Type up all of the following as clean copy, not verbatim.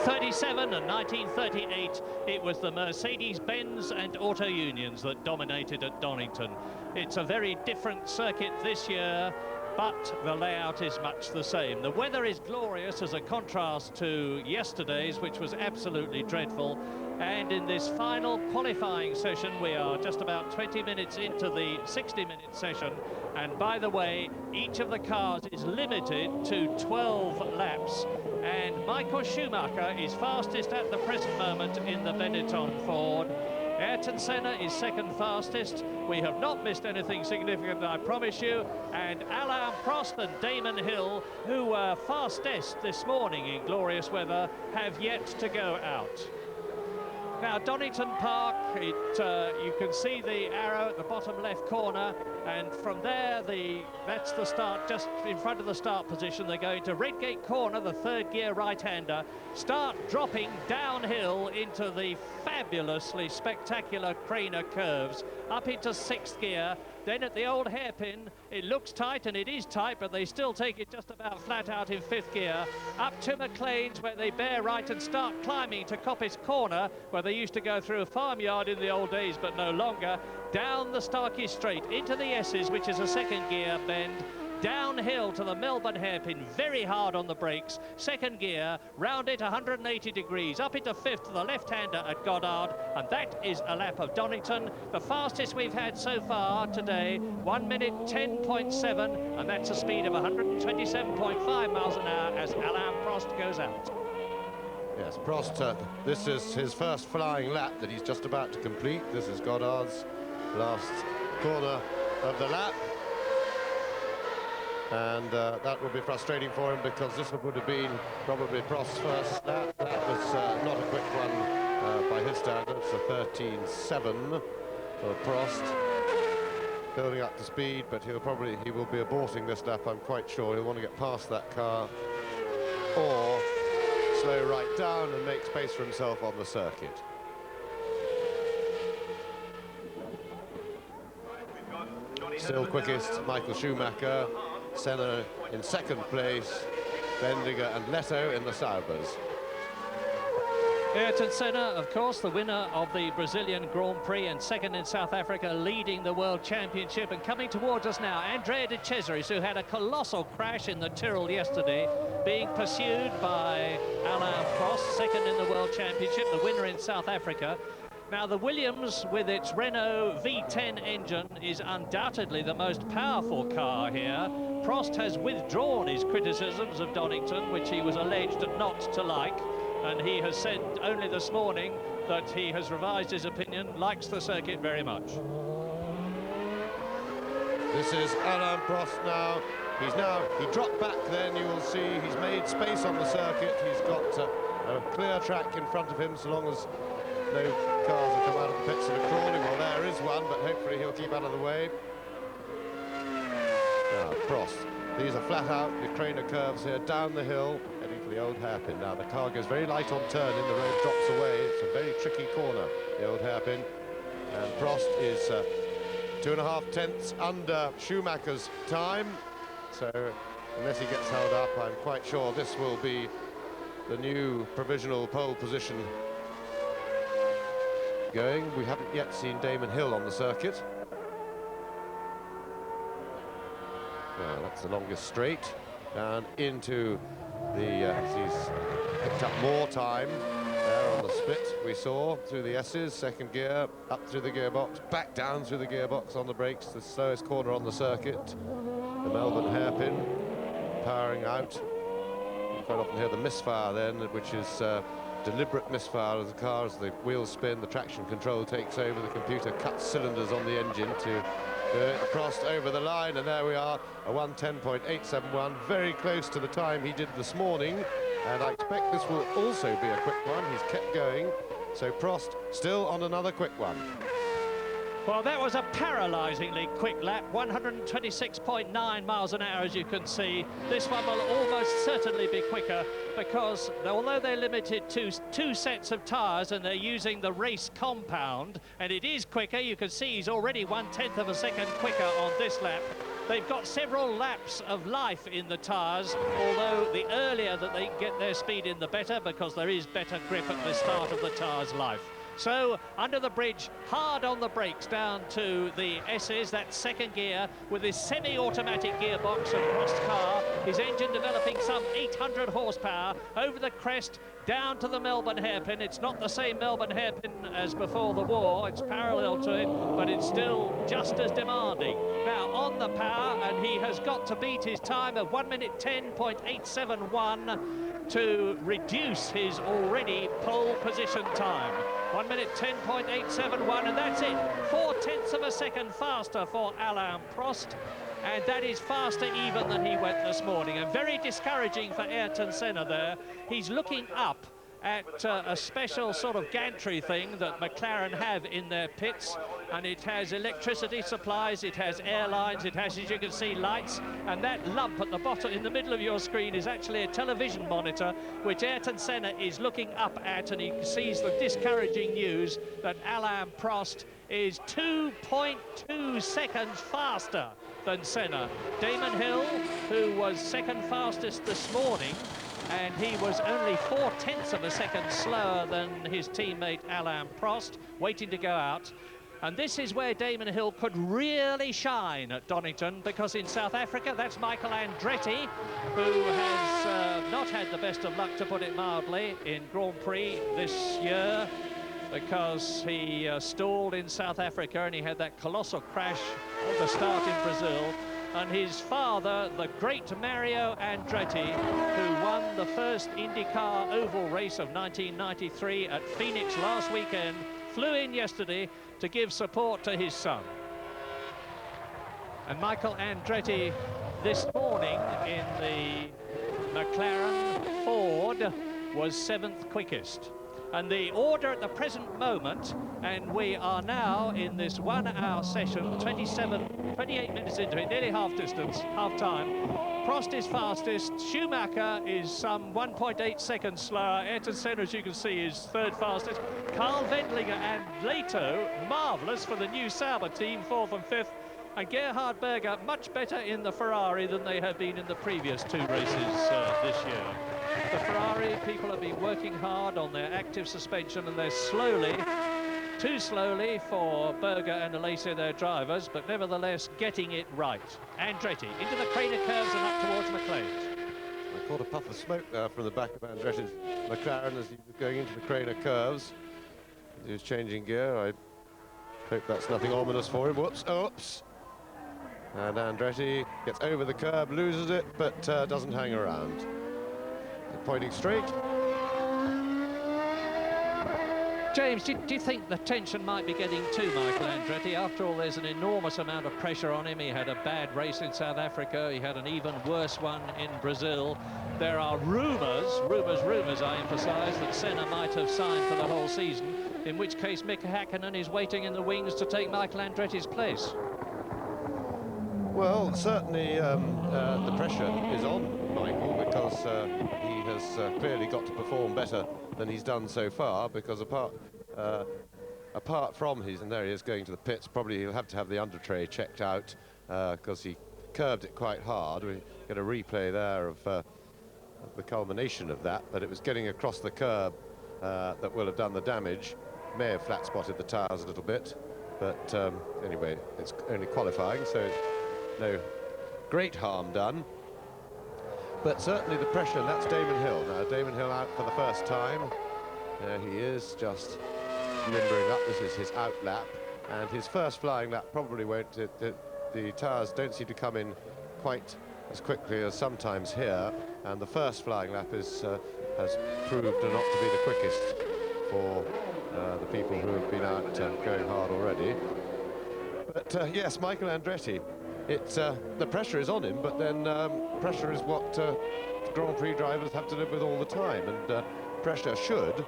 1937 and 1938, it was the Mercedes-Benz and Auto Unions that dominated at Donington. It's a very different circuit this year, but the layout is much the same. The weather is glorious as a contrast to yesterday's, which was absolutely dreadful. And in this final qualifying session, we are just about 20 minutes into the 60-minute session. And by the way, each of the cars is limited to 12 laps. And Michael Schumacher is fastest at the present moment in the Benetton Ford. Ayrton Senna is second fastest. We have not missed anything significant, I promise you. And Alain Prost and Damon Hill, who were fastest this morning in glorious weather, have yet to go out. Now, Donington Park, you can see the arrow at the bottom left corner, and from there, that's the start, just in front of the start position. They're going to Redgate Corner, the third gear right-hander, start dropping downhill into the fabulously spectacular Craner curves, up into sixth gear. Then at the old hairpin, it looks tight, and it is tight, but they still take it just about flat out in fifth gear. Up to McLean's, where they bear right and start climbing to Coppice Corner, where they used to go through a farmyard in the old days, but no longer. Down the Starkey Straight, into the S's, which is a second gear bend. Downhill to the Melbourne hairpin, very hard on the brakes. Second gear, round it 180 degrees, up into fifth to the left-hander at Goddard, and that is a lap of Donington. The fastest we've had so far today, 1 minute 10.7, and that's a speed of 127.5 miles an hour as Alain Prost goes out. Yes, Prost, this is his first flying lap that he's just about to complete. This is Goddard's last corner of the lap. And that will be frustrating for him, because this would have been probably Prost's first lap. That was not a quick one by his standards, a 13.7 for Prost. Building up to speed, but he will be aborting this lap, I'm quite sure. He'll want to get past that car or slow right down and make space for himself on the circuit. Still quickest, Michael Schumacher. Senna in second place, Bendiger and Leto in the Saubers. Ayrton Senna, of course, the winner of the Brazilian Grand Prix and second in South Africa, leading the World Championship. And coming towards us now, Andrea de Cesaris, who had a colossal crash in the Tyrrell yesterday, being pursued by Alain Prost, second in the World Championship, the winner in South Africa. Now, the Williams, with its Renault V10 engine, is undoubtedly the most powerful car here. Prost has withdrawn his criticisms of Donington, which he was alleged not to like, and he has said only this morning that he has revised his opinion, likes the circuit very much. This is Alain Prost now. He dropped back then, you will see he's made space on the circuit. He's got a clear track in front of him, so long as no cars have come out of the pits and are crawling. Well, there is one, but hopefully he'll keep out of the way. Now, Prost. These are flat out, the Craner curves here, down the hill, heading for the old hairpin. Now, the car goes very light on turn in, the road drops away. It's a very tricky corner, the old hairpin. And Prost is 2.5 tenths under Schumacher's time. So, unless he gets held up, I'm quite sure this will be the new provisional pole position going. We haven't yet seen Damon Hill on the circuit. Well, that's the longest straight down into the he's picked up more time there on the split we saw through the S's, second gear, up through the gearbox, back down through the gearbox on the brakes, the slowest corner on the circuit. The Melbourne hairpin powering out. You quite often hear the misfire then, which is deliberate misfire of the car as the wheels spin, the traction control takes over, the computer cuts cylinders on the engine to cross over the line, and there we are, a 1:10.871, very close to the time he did this morning, and I expect this will also be a quick one. He's kept going, so Prost still on another quick one. Well, that was a paralysingly quick lap, 126.9 miles an hour, as you can see. This one will almost certainly be quicker, because although they're limited to two sets of tyres and they're using the race compound, and it is quicker, you can see he's already 1/10 of a second quicker on this lap. They've got several laps of life in the tyres, although the earlier that they get their speed in, the better, because there is better grip at the start of the tyre's life. So, under the bridge, hard on the brakes down to the S's, that second gear, with his semi-automatic gearbox and crossed car, his engine developing some 800 horsepower, over the crest, down to the Melbourne hairpin. It's not the same Melbourne hairpin as before the war, it's parallel to it, but it's still just as demanding. Now, on the power, and he has got to beat his time of 1 minute 10.871 to reduce his already pole position time. 1 minute 10.871, and that's it. 4/10 of a second faster for Alain Prost, and that is faster even than he went this morning. And very discouraging for Ayrton Senna there. He's looking up at a special sort of gantry thing that McLaren have in their pits, and it has electricity supplies, it has airlines, it has, as you can see, lights, and that lump at the bottom in the middle of your screen is actually a television monitor which Ayrton Senna is looking up at, and he sees the discouraging news that Alain Prost is 2.2 seconds faster than Senna. Damon Hill, who was second fastest this morning, and he was only 4/10 of a second slower than his teammate Alain Prost, waiting to go out. And this is where Damon Hill could really shine at Donington, because in South Africa, that's Michael Andretti, who has not had the best of luck, to put it mildly, in Grand Prix this year, because he stalled in South Africa and he had that colossal crash at the start in Brazil. And his father, the great Mario Andretti, who won the first IndyCar oval race of 1993 at Phoenix last weekend, flew in yesterday to give support to his son. And Michael Andretti this morning in the McLaren Ford was 7th quickest. And the order at the present moment, and we are now in this 1 hour session, 28 minutes into it, nearly half distance, half time. Prost is fastest, Schumacher is some 1.8 seconds slower, Ayrton Senna, as you can see, is third fastest, Carl Wendlinger and Leto, marvellous for the new Sauber team, 4th and 5th, and Gerhard Berger much better in the Ferrari than they have been in the previous 2 races this year. The Ferrari people have been working hard on their active suspension, and they're slowly, too slowly for Berger and Alesi, their drivers, but nevertheless getting it right. Andretti into the Craner curves and up towards McLeod. I caught a puff of smoke there from the back of Andretti's McLaren as he was going into the Craner curves. He was changing gear. I hope that's nothing ominous for him. Whoops, oops. And Andretti gets over the curb, loses it, but doesn't hang around. Pointing straight. James, do you think the tension might be getting to Michael Andretti? After all, there's an enormous amount of pressure on him. He had a bad race in South Africa. He had an even worse one in Brazil. There are rumours, I emphasise, that Senna might have signed for the whole season, in which case Mika Häkkinen is waiting in the wings to take Michael Andretti's place. Well, certainly the pressure is on Michael, because he has clearly got to perform better than he's done so far, because apart from his, and there he is going to the pits, probably he'll have to have the under tray checked out, because he curbed it quite hard. We get a replay there of the culmination of that, but it was getting across the curb that will have done the damage. May have flat spotted the tyres a little bit, but anyway, it's only qualifying, so no great harm done. But certainly the pressure, and that's Damon Hill. Now, Damon Hill out for the first time. There he is, just limbering up. This is his out lap, and his first flying lap probably won't. The tyres don't seem to come in quite as quickly as sometimes here, and the first flying lap has proved not to be the quickest for the people who have been out going hard already. But yes, Michael Andretti. It's the pressure is on him, but then pressure is what Grand Prix drivers have to live with all the time, and pressure should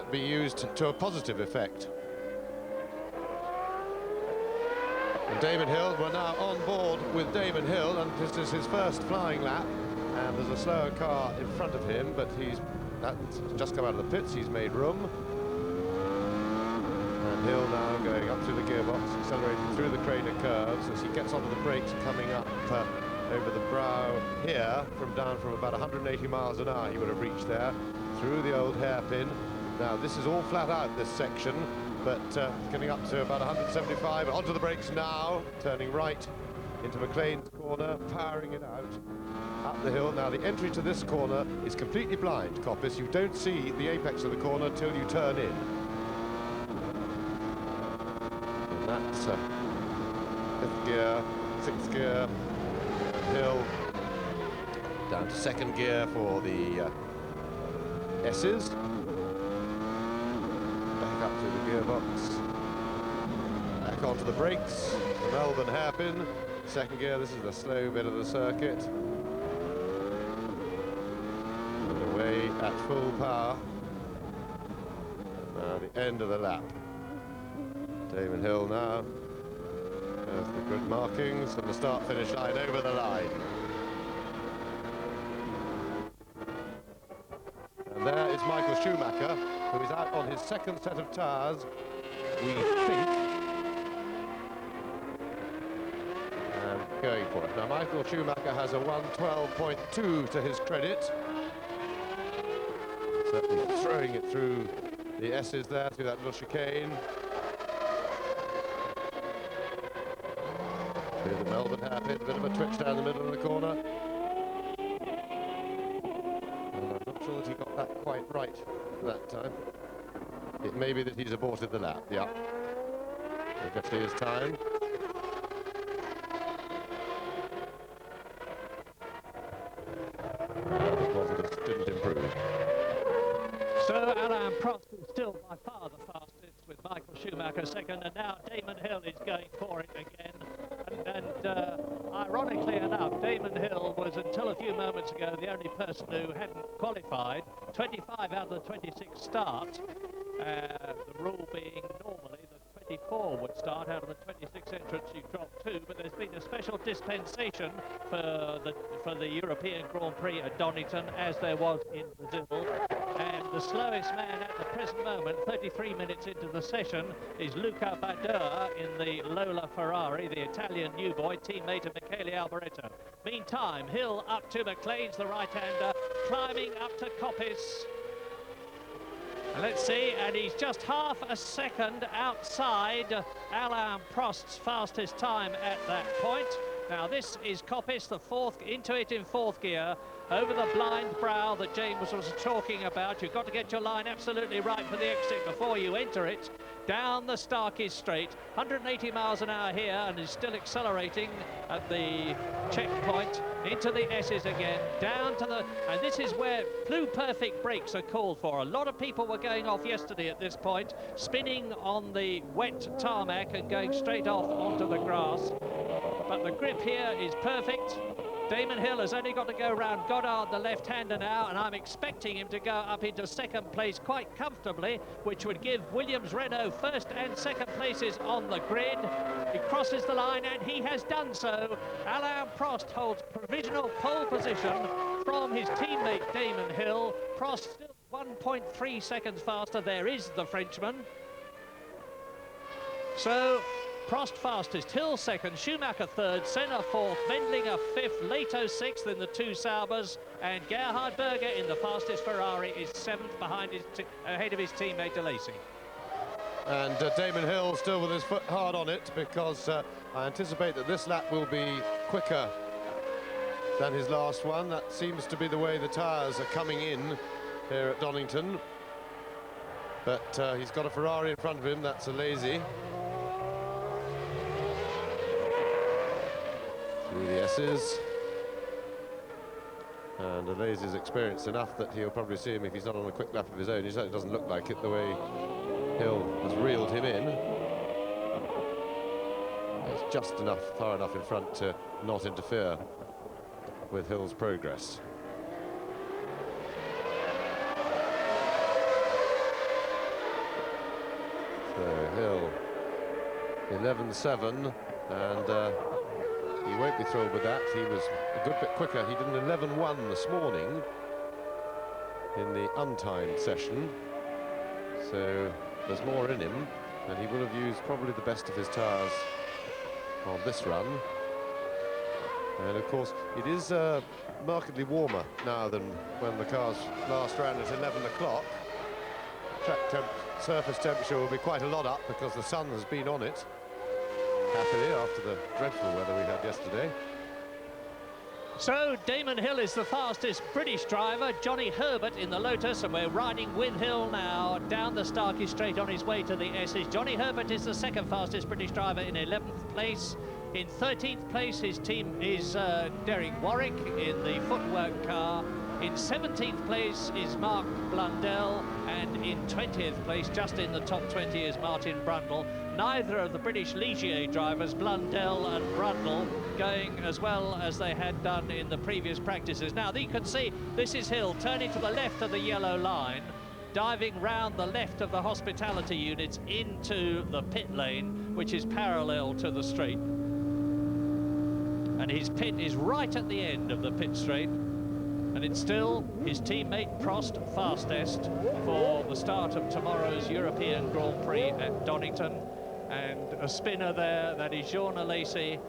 be used to a positive effect. And Damon Hill, we're now on board with Damon Hill, and this is his first flying lap, and there's a slower car in front of him, but that's just come out of the pits, he's made room. And Hill now going up through the gearbox, accelerating through the Crater curves as he gets onto the brakes, coming up over the brow here, down from about 180 miles an hour he would have reached there, through the old hairpin. Now this is all flat out, this section, but getting up to about 175, onto the brakes now, turning right into McLean's corner, powering it out, up the hill. Now the entry to this corner is completely blind, Coppice. You don't see the apex of the corner till you turn in. And that's fifth gear, sixth gear, Hill down to second gear for the S's. Back up to the gearbox. Back onto the brakes. The Melbourne hairpin. Second gear, this is the slow bit of the circuit. And away at full power. Now the end of the lap. Damon Hill now. There's the grid markings and the start-finish line over the line. And there is Michael Schumacher, who is out on his second set of tyres, we think. And going for it. Now Michael Schumacher has a 1:12.2 to his credit. Certainly throwing it through the S's there, through that little chicane. Through the Melbourne hairpin, a bit of a twitch down the middle of the corner. And I'm not sure that he got that quite right that time. It may be that he's aborted the lap, yeah. We'll get to his time. It didn't improve. So Alain Prost is still by far the fastest, with Michael Schumacher second, and now Damon Hill is going for it again. And ironically enough, Damon Hill was, until a few moments ago, the only person who hadn't qualified. 25 out of the 26 start. The rule being normally that 24 would start out of the 26 entrants. You drop 2, but there's been a special dispensation for the European Grand Prix at Donington, as there was in Brazil. And the slowest man at the present moment, 33 minutes into the session, is Luca Badoer in the Lola Ferrari, the Italian new boy, teammate of Michele Alboreto. Meantime, Hill up to McLean's, the right-hander, climbing up to Coppice. And let's see, and he's just half a second outside Alain Prost's fastest time at that point. Now this is Coppice, the fourth, into it in fourth gear, over the blind brow that James was talking about. You've got to get your line absolutely right for the exit before you enter it. Down the Starkey Straight, 180 miles an hour here, and is still accelerating at the checkpoint, into the S's again, down to the, and this is where perfect brakes are called for. A lot of people were going off yesterday at this point, spinning on the wet tarmac and going straight off onto the grass. But the grip here is perfect. Damon Hill has only got to go round Goddard, the left-hander now, and I'm expecting him to go up into second place quite comfortably, which would give Williams-Renault first and second places on the grid. He crosses the line, and he has done so. Alain Prost holds provisional pole position from his teammate Damon Hill. Prost still 1.3 seconds faster. There is the Frenchman. So Prost fastest, Hill second, Schumacher third, Senna fourth, Wendlinger fifth, Leto sixth in the two Saubers, and Gerhard Berger in the fastest Ferrari is seventh behind ahead of his teammate De Lacy. And Damon Hill still with his foot hard on it, because I anticipate that this lap will be quicker than his last one. That seems to be the way the tyres are coming in here at Donington. But he's got a Ferrari in front of him, that's a Lazy. Through the S's. And Lazy's experienced enough that he'll probably see him if he's not on a quick lap of his own. He certainly doesn't look like it the way Hill has reeled him in. It's just enough, far enough in front to not interfere with Hill's progress. So Hill 11.7, and he won't be thrilled with that. He was a good bit quicker. He did an 11.1 this morning in the untimed session. So there's more in him. and he will have used probably the best of his tyres on this run. And of course, it is markedly warmer now than when the cars last ran at 11 o'clock. Surface temperature will be quite a lot up because the sun has been on it, happily, after the dreadful weather we had yesterday. So Damon Hill is the fastest British driver, Johnny Herbert in the Lotus, and we're riding with Hill now down the Starkey Straight on his way to the S's. Johnny Herbert is the second fastest British driver in 11th place. In 13th place, his team is Derek Warwick in the footwork car. In 17th place is Mark Blundell, and in 20th place, just in the top 20, is Martin Brundle. Neither of the British Ligier drivers, Blundell and Brundle, going as well as they had done in the previous practices. Now, you can see this is Hill turning to the left of the yellow line, diving round the left of the hospitality units into the pit lane, which is parallel to the straight. And his pit is right at the end of the pit straight. And it's still his teammate Prost fastest for the start of tomorrow's European Grand Prix at Donington. And a spinner there, that is Jean Alesi,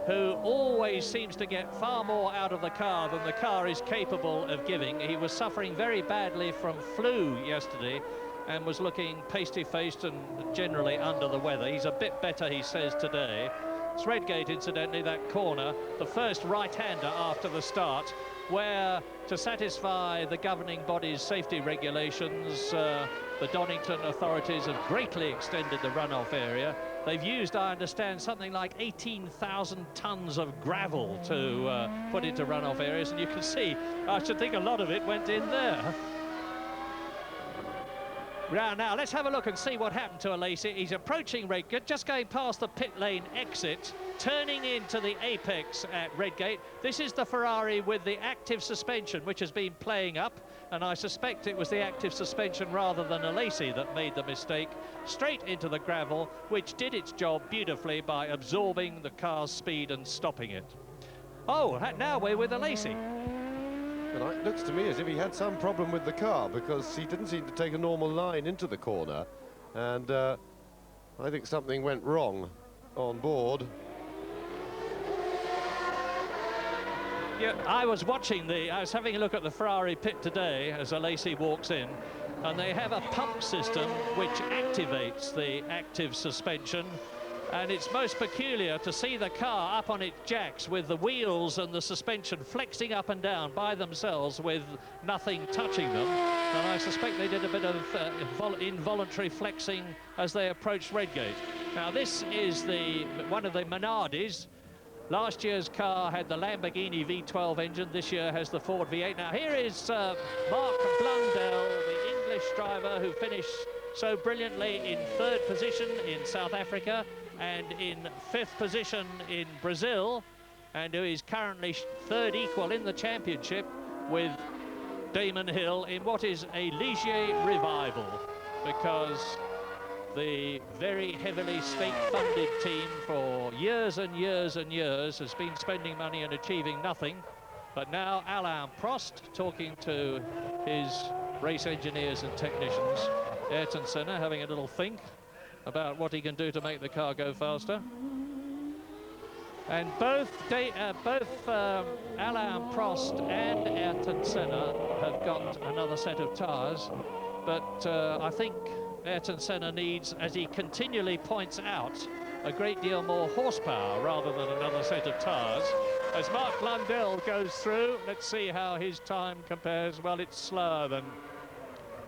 who always seems to get far more out of the car than the car is capable of giving. He was suffering very badly from flu yesterday and was looking pasty-faced and generally under the weather. He's a bit better, he says, today. It's Redgate, incidentally, that corner, the first right-hander after the start, where, to satisfy the governing body's safety regulations, the Donington authorities have greatly extended the runoff area. They've used, I understand, something like 18,000 tons of gravel to put into runoff areas, and you can see, I should think a lot of it went in there. Now, let's have a look and see what happened to Alesi. He's approaching Redgate, just going past the pit lane exit, turning into the apex at Redgate. This is the Ferrari with the active suspension, which has been playing up, and I suspect it was the active suspension rather than Alesi that made the mistake. Straight into the gravel, which did its job beautifully by absorbing the car's speed and stopping it. Oh, now we're with Alesi. And it looks to me as if he had some problem with the car, because he didn't seem to take a normal line into the corner, and I think something went wrong on board. Yeah, I was having a look at the Ferrari pit today as Alesi walks in, and they have a pump system which activates the active suspension. And it's most peculiar to see the car up on its jacks with the wheels and the suspension flexing up and down by themselves with nothing touching them. And I suspect they did a bit of involuntary flexing as they approached Redgate. Now, this is one of the Minardis. Last year's car had the Lamborghini V12 engine. This year has the Ford V8. Now, here is Mark Blundell, the English driver who finished so brilliantly in 3rd position in South Africa and in 5th position in Brazil, and who is currently 3rd equal in the championship with Damon Hill in what is a Ligier revival, because the very heavily state-funded team for years and years and years has been spending money and achieving nothing. But now Alain Prost, talking to his race engineers and technicians, Ayrton Senna having a little think about what he can do to make the car go faster. And both Alain Prost and Ayrton Senna have got another set of tyres, but I think Ayrton Senna needs, as he continually points out, a great deal more horsepower rather than another set of tyres. As Mark Blundell goes through, let's see how his time compares. Well, it's slower than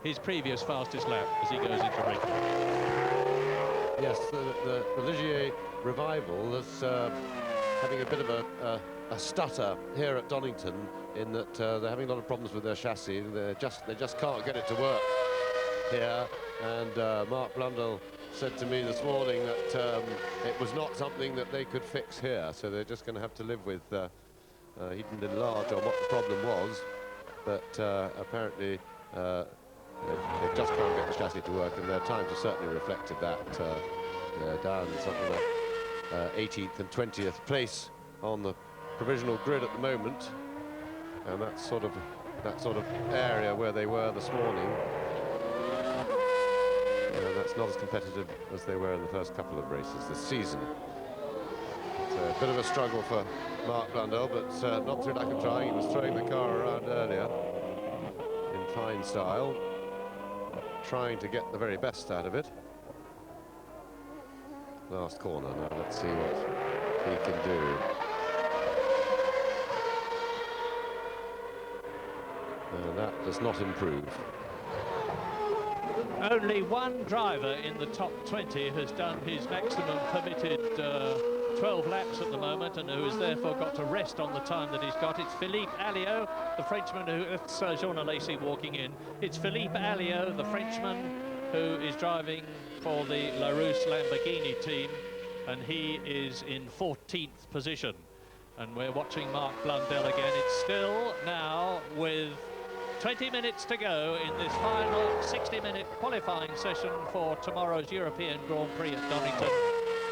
his previous fastest lap as he goes into Redgate. Yes, the Ligier revival is having a bit of a stutter here at Donington, in that they're having a lot of problems with their chassis. They just can't get it to work here. And Mark Blundell said to me this morning that it was not something that they could fix here, so they're just going to have to live with. He didn't enlarge on what the problem was, but apparently they just can't get the chassis to work, and their times have certainly reflected that. They're down something like 18th and 20th place on the provisional grid at the moment, and that's sort of area where they were this morning. And that's not as competitive as they were in the first couple of races this season. It's a bit of a struggle for Mark Blundell, but not through lack of trying. He was throwing the car around earlier in fine style, trying to get the very best out of it. Last corner now, let's see what he can do. And that does not improve. Only one driver in the top 20 has done his maximum permitted 12 laps at the moment, and who has therefore got to rest on the time that he's got. It's Philippe Alliot, the Frenchman, who... It's Jean Alesi walking in. It's Philippe Alliot, the Frenchman, who is driving for the Larousse Lamborghini team, and he is in 14th position. And we're watching Mark Blundell again. It's still now with 20 minutes to go in this final 60-minute qualifying session for tomorrow's European Grand Prix at Donington.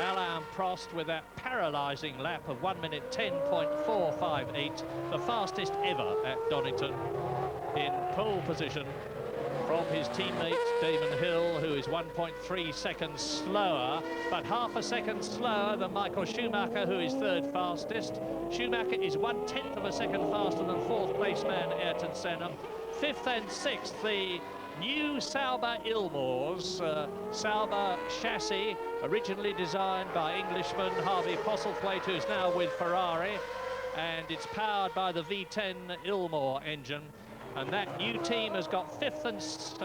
Alain Prost with that paralysing lap of 1 minute 10.458, the fastest ever at Donington, in pole position from his teammate Damon Hill, who is 1.3 seconds slower, but half a second slower than Michael Schumacher, who is third fastest. Schumacher is 1/10 of a second faster than fourth place man Ayrton Senna. Fifth and sixth, the new Sauber Ilmors, Sauber chassis, originally designed by Englishman Harvey Postlethwaite, who's now with Ferrari, and it's powered by the V10 Ilmor engine. And that new team has got fifth and sixth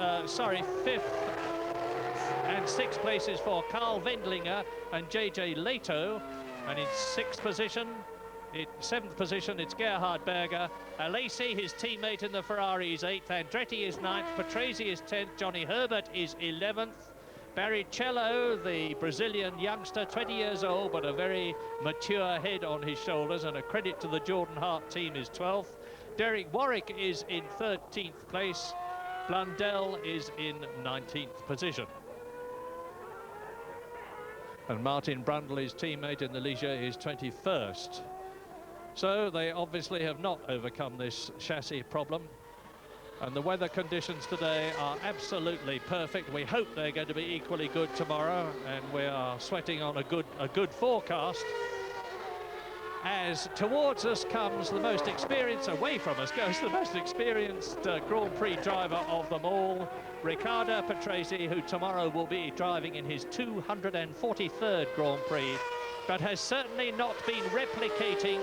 places for Carl Wendlinger and JJ Leto, and in seventh position it's Gerhard Berger. Alesi, his teammate in the Ferrari, is 8th. Andretti is 9th. Patrese is 10th. Johnny Herbert is 11th. Barrichello, the Brazilian youngster, 20 years old, but a very mature head on his shoulders, and a credit to the Jordan Hart team, is 12th. Derek Warwick is in 13th place. Blundell is in 19th position. And Martin Brundle, his teammate in the Ligier, is 21st. So they obviously have not overcome this chassis problem. And the weather conditions today are absolutely perfect. We hope they're going to be equally good tomorrow, and we are sweating on a good forecast. As towards us comes the most experienced, away from us goes the most experienced Grand Prix driver of them all, Riccardo Patrese, who tomorrow will be driving in his 243rd Grand Prix, but has certainly not been replicating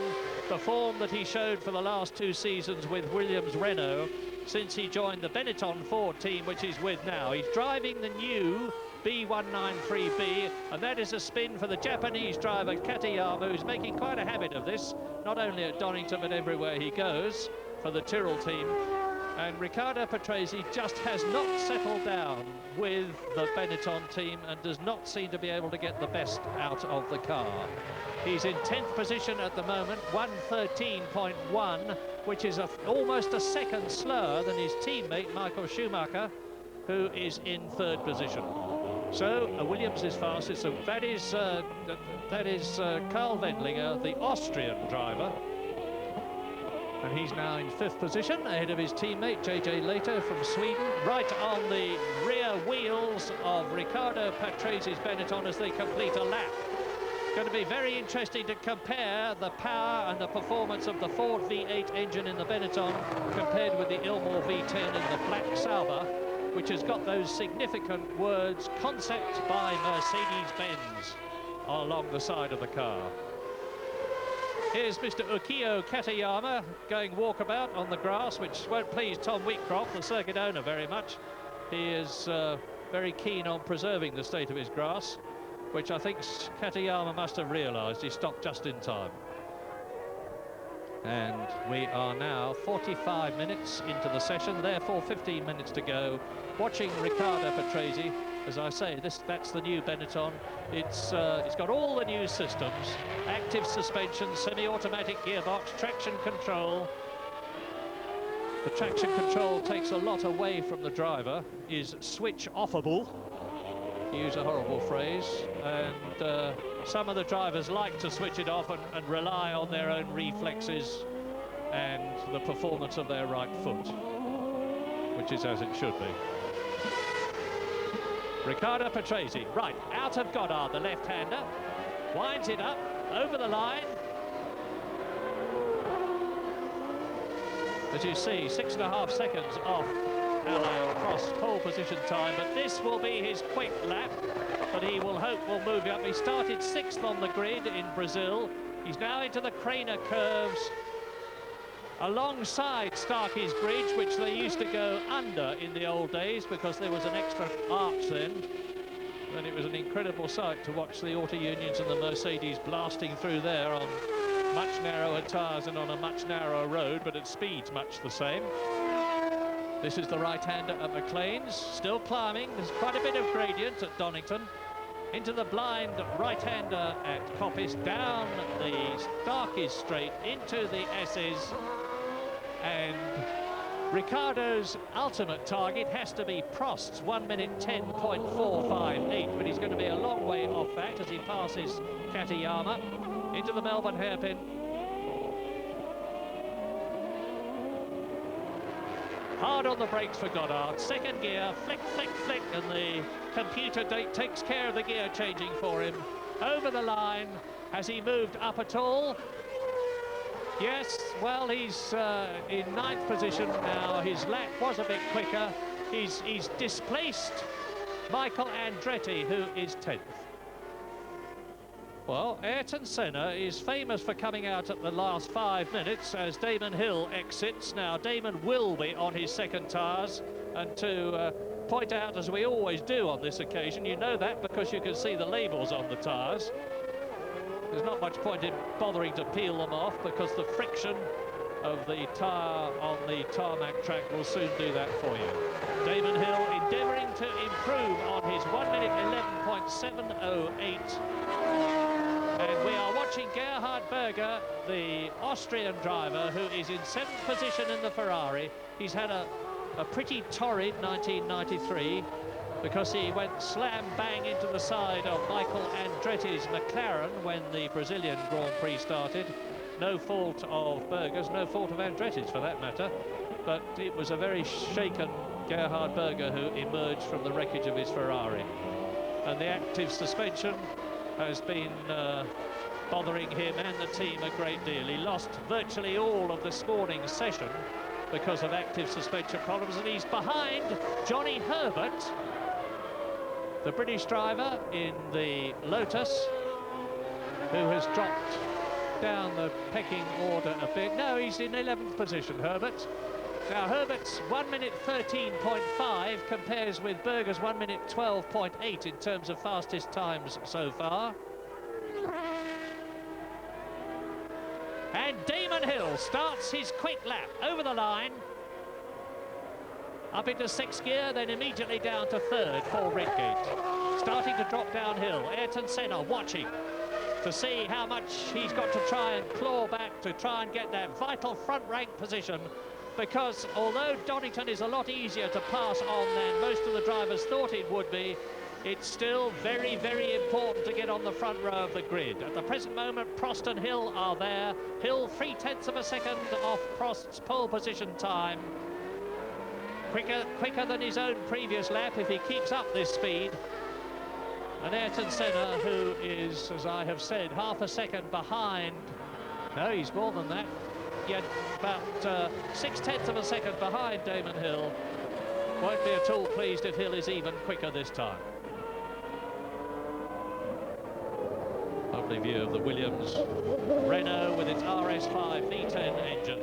the form that he showed for the last 2 seasons with Williams Renault since he joined the Benetton Ford team, which he's with now. He's driving the new B193B, and that is a spin for the Japanese driver Katayama, who's making quite a habit of this, not only at Donington but everywhere he goes for the Tyrrell team. And Riccardo Patrese just has not settled down with the Benetton team and does not seem to be able to get the best out of the car. He's in 10th position at the moment, 1:13.1, which is almost a second slower than his teammate Michael Schumacher, who is in 3rd position. So Williams is fastest. So that is Carl Wendlinger, the Austrian driver, and he's now in 5th position ahead of his teammate JJ Leto from Sweden, right on the rear wheels of Riccardo Patrese's Benetton as they complete a lap. Going to be very interesting to compare the power and the performance of the Ford V8 engine in the Benetton compared with the Ilmor V10 in the Black Sauber, which has got those significant words, concept by Mercedes-Benz, along the side of the car. Here's Mr. Ukio Katayama going walkabout on the grass, which won't please Tom Wheatcroft, the circuit owner, very much. He is very keen on preserving the state of his grass, which I think Katayama must have realised. He stopped just in time. And we are now 45 minutes into the session, therefore 15 minutes to go. Watching Riccardo Patrese, as I say, that's the new Benetton. It's got all the new systems: active suspension, semi-automatic gearbox, traction control. The traction control takes a lot away from the driver, is switch-offable, to use a horrible phrase, and some of the drivers like to switch it off and rely on their own reflexes and the performance of their right foot, which is as it should be. Riccardo Patrese, right, out of Goddard, the left-hander, winds it up, over the line. As you see, 6.5 seconds off Alain Prost pole position time, but this will be his quick lap that he will hope will move up. He started 6th on the grid in Brazil. He's now into the Craner curves alongside Starkey's Bridge, which they used to go under in the old days because there was an extra arch then. And it was an incredible sight to watch the Auto Unions and the Mercedes blasting through there on much narrower tyres and on a much narrower road, but at speeds much the same. This is the right-hander at McLean's, still climbing. There's quite a bit of gradient at Donington. Into the blind right-hander at Coppice, down the Starkey's Straight, into the S's. And Riccardo's ultimate target has to be Prost's 1 minute 10.458, but he's going to be a long way off that as he passes Katayama into the Melbourne hairpin. Hard on the brakes for Goddard, second gear, flick, flick, flick, and the computer takes care of the gear changing for him. Over the line, has he moved up at all? Yes, well, he's in 9th position now. His lap was a bit quicker. He's displaced Michael Andretti, who is 10th. Well, Ayrton Senna is famous for coming out at the last 5 minutes as Damon Hill exits. Now, Damon will be on his second tyres, and to point out, as we always do on this occasion, you know that because you can see the labels on the tyres. There's not much point in bothering to peel them off because the friction of the tyre on the tarmac track will soon do that for you. Damon Hill endeavouring to improve on his 1 minute 11.708. And we are watching Gerhard Berger, the Austrian driver, who is in 7th position in the Ferrari. He's had a pretty torrid 1993 because he went slam bang into the side of Michael Andretti's McLaren when the Brazilian Grand Prix started. No fault of Berger's, no fault of Andretti's for that matter, but it was a very shaken Gerhard Berger who emerged from the wreckage of his Ferrari. And the active suspension has been bothering him and the team a great deal. He lost virtually all of this morning's session because of active suspension problems, and he's behind Johnny Herbert, the British driver in the Lotus, who has dropped down the pecking order a bit. No, he's in 11th position, Herbert. Now, Herbert's 1 minute 13.5 compares with Berger's 1 minute 12.8 in terms of fastest times so far. And Damon Hill starts his quick lap over the line, up into 6th gear, then immediately down to 3rd for Redgate. Starting to drop downhill. Ayrton Senna watching to see how much he's got to try and claw back to try and get that vital front rank position, because although Donington is a lot easier to pass on than most of the drivers thought it would be, it's still very, very important to get on the front row of the grid. At the present moment, Prost and Hill are there. Hill 0.3 of a second off Prost's pole position time. Quicker than his own previous lap if he keeps up this speed. And Ayrton Senna, who is, as I have said, half a second behind. No, he's more than that. Yet about 0.6 of a second behind Damon Hill. Won't be at all pleased if Hill is even quicker this time. Lovely view of the Williams Renault with its RS5 V10 engine.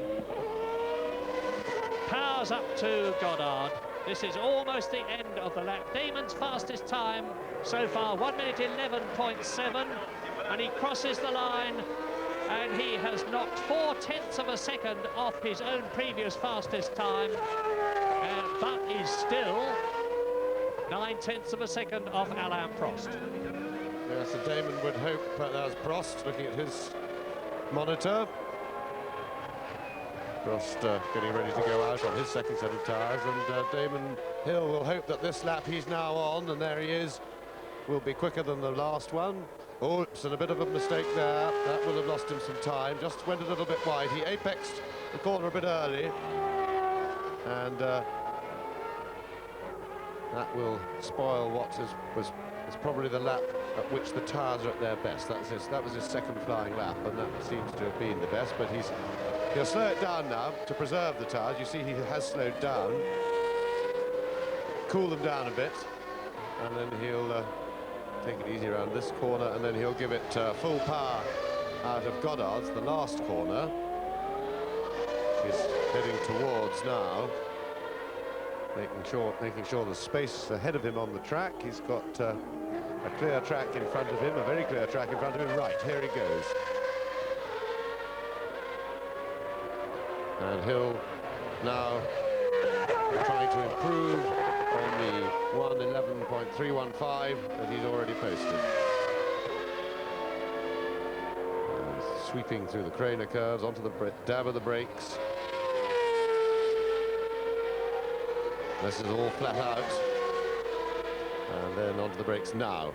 Powers up to Goddard. This is almost the end of the lap. Damon's fastest time so far, 1 minute 11.7, and he crosses the line, and he has knocked 0.4 of a second off his own previous fastest time, but is still 0.9 of a second off Alain Prost. Yes, and Damon would hope that was Prost looking at his monitor. Prost getting ready to go out on his second set of tyres, and Damon Hill will hope that this lap he's now on, and there he is, will be quicker than the last one. Oh, it's a bit of a mistake there. That would have lost him some time. Just went a little bit wide. He apexed the corner a bit early, and that will spoil what was probably the lap at which the tyres are at their best. That was his second flying lap, and that seems to have been the best, but he'll slow it down now to preserve the tyres. You see he has slowed down, cool them down a bit, and then he'll take it easy around this corner, and then he'll give it full power out of Goddard's, the last corner. He's heading towards now, making sure there's space ahead of him on the track. He's got a clear track in front of him, a very clear track in front of him. Right, here he goes. And he'll now trying to improve on the 1:11.315 that he's already posted. And sweeping through the Craner curves onto the dab of the brakes. This is all flat out. And then onto the brakes now.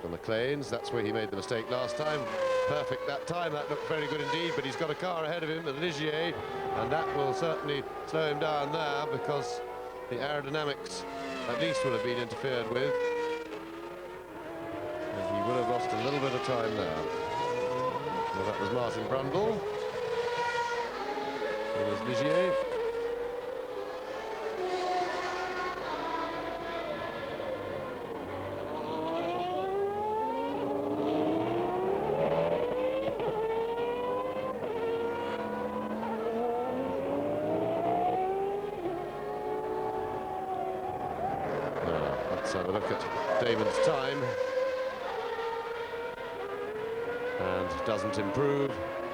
For McLean's, that's where he made the mistake last time. Perfect that time, that looked very good indeed, but he's got a car ahead of him, the Ligier, and that will certainly slow him down there because the aerodynamics at least will have been interfered with. And he would have lost a little bit of time there. Well, that was Martin Brundle. It was Ligier. Have a look at Damon's time, and doesn't improve,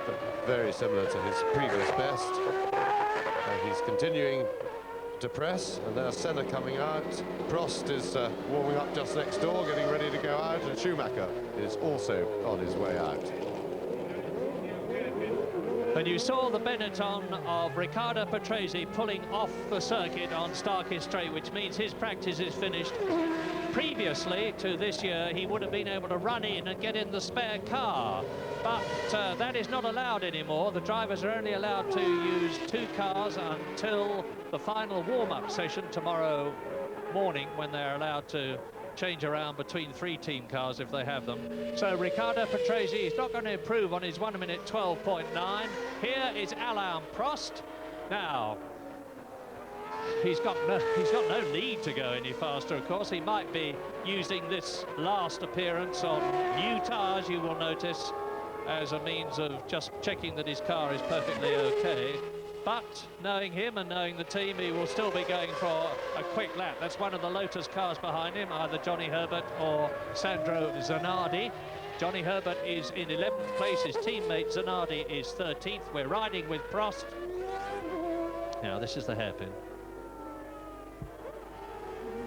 but very similar to his previous best. And he's continuing to press, and there's Senna coming out. Prost is warming up just next door, getting ready to go out, and Schumacher is also on his way out. And you saw the Benetton of Riccardo Patrese pulling off the circuit on Starkey Straight, which means his practice is finished. Previously to this year, he would have been able to run in and get in the spare car, but that is not allowed anymore. The drivers are only allowed to use 2 cars until the final warm-up session tomorrow morning, when they're allowed to change around between 3 team cars if they have them. So Riccardo Patrese is not going to improve on his 1:12.9. Here is Alain Prost. Now, he's got no need to go any faster, of course. He might be using this last appearance on new tyres, you will notice, as a means of just checking that his car is perfectly okay. But knowing him and knowing the team, he will still be going for a quick lap. That's one of the Lotus cars behind him, either Johnny Herbert or Sandro Zanardi. Johnny Herbert is in 11th place, his teammate Zanardi is 13th. We're riding with Prost. Now, this is the hairpin.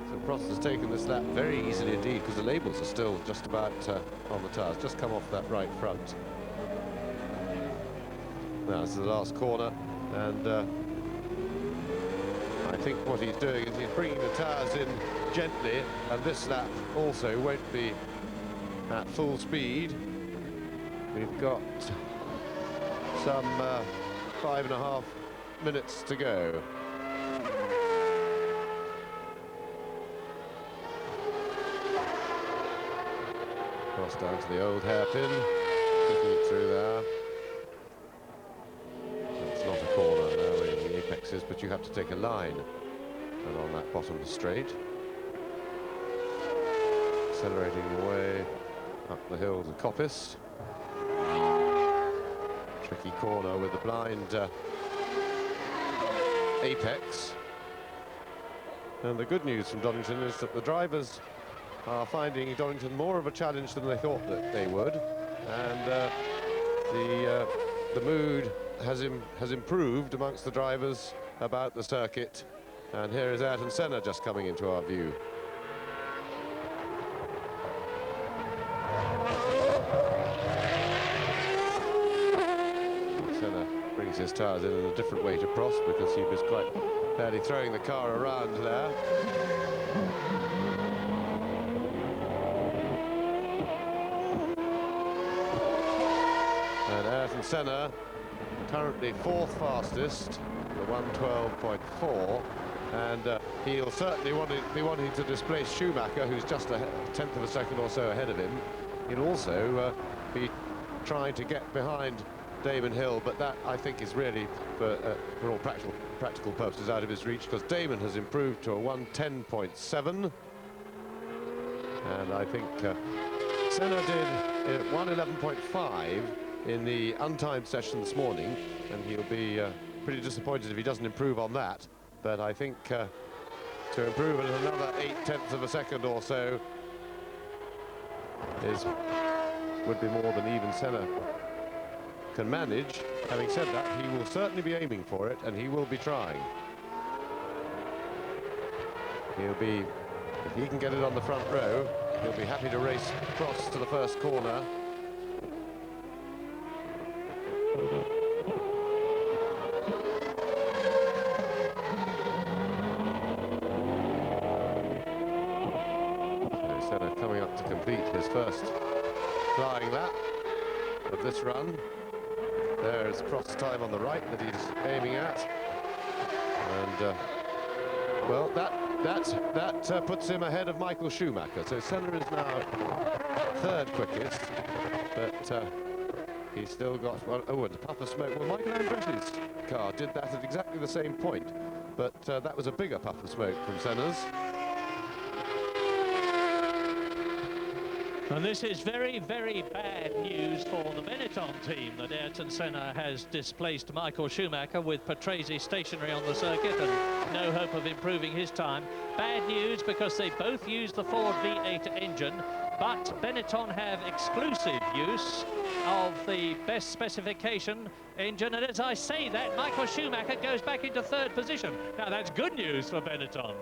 So Prost has taken this lap very easily indeed, because the labels are still just about on the tyres, just come off that right front. Now, this is the last corner. And I think what he's doing is he's bringing the tyres in gently, and this lap also won't be at full speed. We've got some 5.5 minutes to go. Cross down to the old hairpin, kicking it through there. Not a corner now in the apexes, but you have to take a line, and on that bottom straight, accelerating away up the hill to Coppice. Tricky corner with the blind apex. And the good news from Donington is that the drivers are finding Donington more of a challenge than they thought that they would, and the mood has improved amongst the drivers about the circuit. And here is Ayrton Senna just coming into our view. Senna brings his tyres in a different way to Prost, because he was quite fairly throwing the car around there. And Ayrton Senna currently 4th fastest, the 1:12.4, and he'll certainly be wanting to displace Schumacher, who's just a tenth of a second or so ahead of him. He'll also be trying to get behind Damon Hill, but that, I think, is really, for all practical purposes, out of his reach, because Damon has improved to a 1:10.7, and I think Senna did 1:11.5 in the untimed session this morning, and he'll be pretty disappointed if he doesn't improve on that. But I think to improve at another 0.8 of a second or so would be more than even Senna can manage. Having said that, he will certainly be aiming for it, and he will be trying. He'll be, if he can get it on the front row, he'll be happy to race across to the first corner. Senna coming up to complete his first flying lap of this run. There's cross time on the right that he's aiming at, and well, that puts him ahead of Michael Schumacher. So Senna is now third quickest, but he's still got one. Oh, and a puff of smoke. Well, Michael Andretti's car did that at exactly the same point, but that was a bigger puff of smoke from Senna's. And this is very, very bad news for the Benetton team, that Ayrton Senna has displaced Michael Schumacher with Patrese stationary on the circuit and no hope of improving his time. Bad news because they both use the Ford V8 engine, but Benetton have exclusive use of the best specification engine, and as I say that, Michael Schumacher goes back into third position. Now that's good news for Benetton,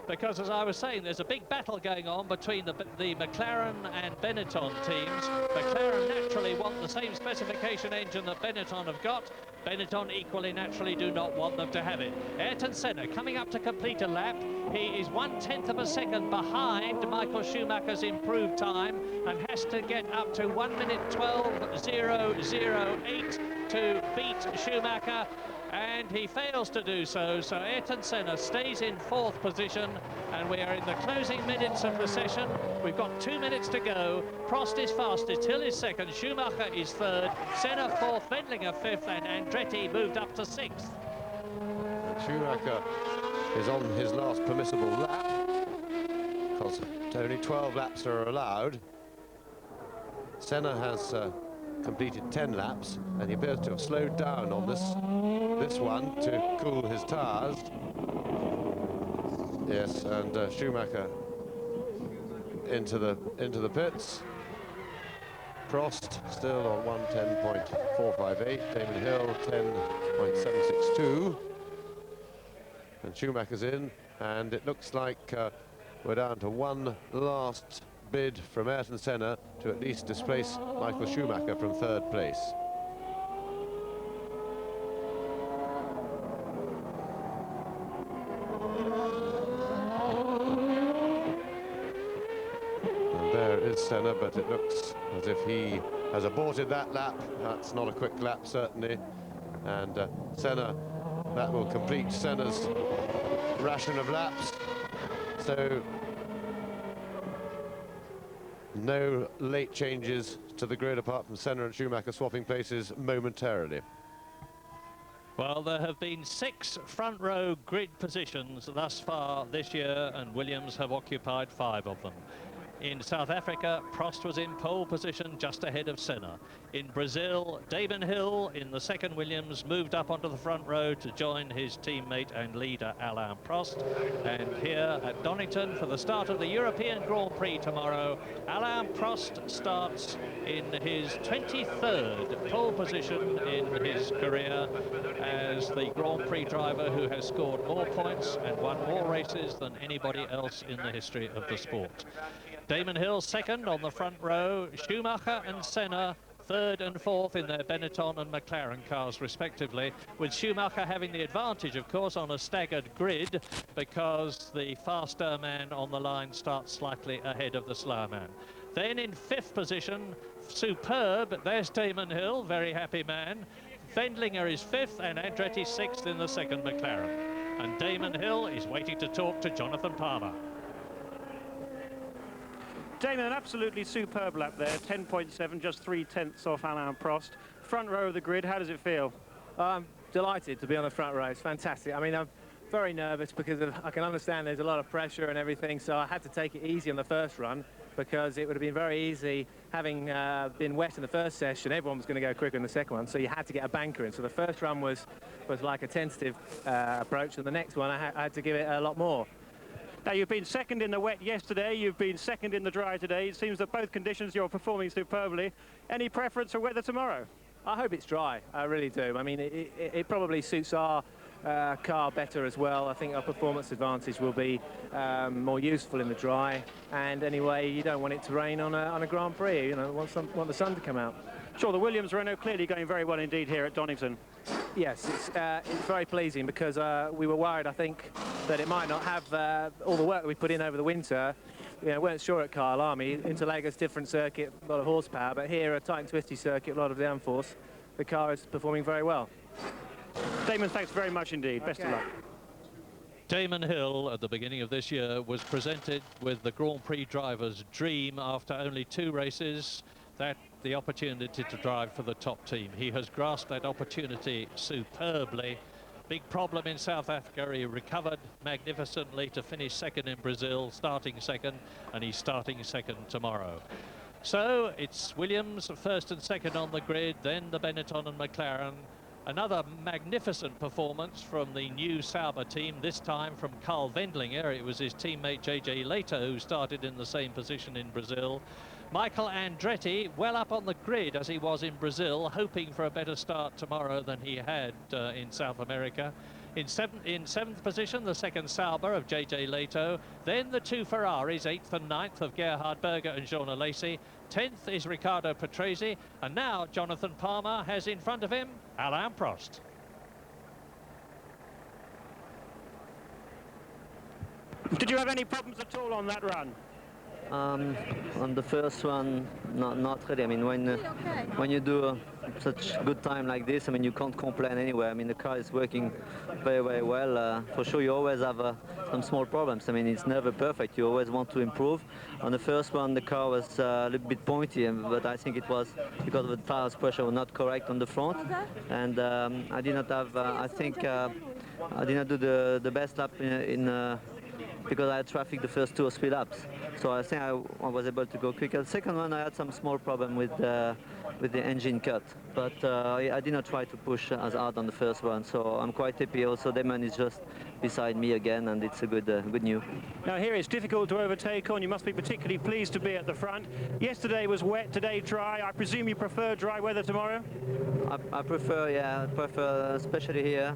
because as I was saying, there's a big battle going on between the McLaren and Benetton teams. McLaren naturally want the same specification engine that Benetton have got. Benetton equally naturally do not want them to have it. Ayrton Senna coming up to complete a lap. He is 1/10 of a second behind Michael Schumacher's improved time and has to get up to 1:12.008 to beat Schumacher, and he fails to do so. So Ayrton Senna stays in fourth position, and we are in the closing minutes of the session. We've got 2 minutes to go. Prost is fastest, Hill is second, Schumacher is third, Senna fourth, Wendlinger fifth, and Andretti moved up to sixth. And Schumacher is on his last permissible lap, because only 12 laps are allowed. Senna has completed 10 laps, and he appears to have slowed down on this one to cool his tyres. Yes, and Schumacher into the pits. Prost still on 1:10.458. Damon Hill 10.762. And Schumacher's in, and it looks like we're down to one last bid from Ayrton Senna to at least displace Michael Schumacher from third place. And there is Senna, but it looks as if he has aborted that lap. That's not a quick lap, certainly. And Senna, that will complete Senna's ration of laps. So no late changes to the grid apart from Senna and Schumacher swapping places momentarily. Well, there have been 6 front row grid positions thus far this year, and Williams have occupied 5 of them. In South Africa, Prost was in pole position just ahead of Senna. In Brazil, Damon Hill in the second Williams moved up onto the front row to join his teammate and leader Alain Prost. And here at Donington for the start of the European Grand Prix tomorrow, Alain Prost starts in his 23rd pole position in his career as the Grand Prix driver who has scored more points and won more races than anybody else in the history of the sport. Damon Hill second on the front row, Schumacher and Senna third and fourth in their Benetton and McLaren cars respectively, with Schumacher having the advantage of course on a staggered grid because the faster man on the line starts slightly ahead of the slower man. Then in fifth position, superb, there's Damon Hill, very happy man. Wendlinger is fifth and Andretti sixth in the second McLaren. and Damon Hill is waiting to talk to Jonathan Palmer. Damon, an absolutely superb lap there, 10.7, just 3/10 off Alain Prost. Front row of the grid, how does it feel? I'm delighted to be on the front row. It's fantastic. I mean, I'm very nervous because I can understand there's a lot of pressure and everything, so I had to take it easy on the first run because it would have been very easy having been wet in the first session. Everyone was going to go quicker in the second one, so you had to get a banker in. So the first run was like a tentative approach, and the next one I had to give it a lot more. Now, you've been second in the wet yesterday, you've been second in the dry today. It seems that both conditions you're performing superbly. Any preference for weather tomorrow? I hope it's dry, I really do. I mean, it probably suits our car better as well. I think our performance advantage will be more useful in the dry. And anyway, you don't want it to rain on a Grand Prix, you know, want the sun to come out. Sure, the Williams Renault clearly going very well indeed here at Donington. Yes, it's very pleasing because we were worried, I think, that it might not have all the work that we put in over the winter. You know, weren't sure at Kyle Army. Interlagos, different circuit, a lot of horsepower, but here a tight and twisty circuit, a lot of downforce. The car is performing very well. Damon, thanks very much indeed. Best of luck. Damon Hill, at the beginning of this year, was presented with the Grand Prix driver's dream after only 2 races, that the opportunity to drive for the top team. He has grasped that opportunity superbly. Big problem in South Africa. He recovered magnificently to finish second in Brazil, starting second, and he's starting second tomorrow. So it's Williams first and second on the grid, then the Benetton and McLaren. Another magnificent performance from the new Sauber team, this time from Carl Wendlinger. It was his teammate JJ Leto who started in the same position in Brazil. Michael Andretti well up on the grid as he was in Brazil, hoping for a better start tomorrow than he had in South America. In seventh position, the second Sauber of JJ Leto. Then the 2 Ferraris, 8th and 9th of Gerhard Berger and Jean Alesi. 10th is Riccardo Patrese. And now Jonathan Palmer has in front of him Alain Prost. Did you have any problems at all on that run? On the first one, not really. I mean, when you do such good time like this, I mean, you can't complain anyway. I mean, the car is working very, very well. For sure, you always have some small problems. I mean, it's never perfect. You always want to improve. On the first one, the car was a little bit pointy, but I think it was because of the tires pressure were not correct on the front. And I did not have, I think, I did not do the best lap because I had traffic the first 2 or 3 laps. So I think I was able to go quicker. The second one, I had some small problem with the engine cut, but I did not try to push as hard on the first one. So I'm quite happy. Also, Damon is just beside me again, and it's a good news. Now here it's difficult to overtake on. You must be particularly pleased to be at the front. Yesterday was wet, today dry. I presume you prefer dry weather tomorrow? I prefer, yeah, especially here.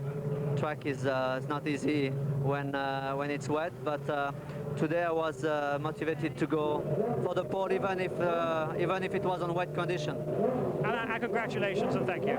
Track is not easy when it's wet, but today I was motivated to go for the pole, even if it was on wet condition. And congratulations and thank you.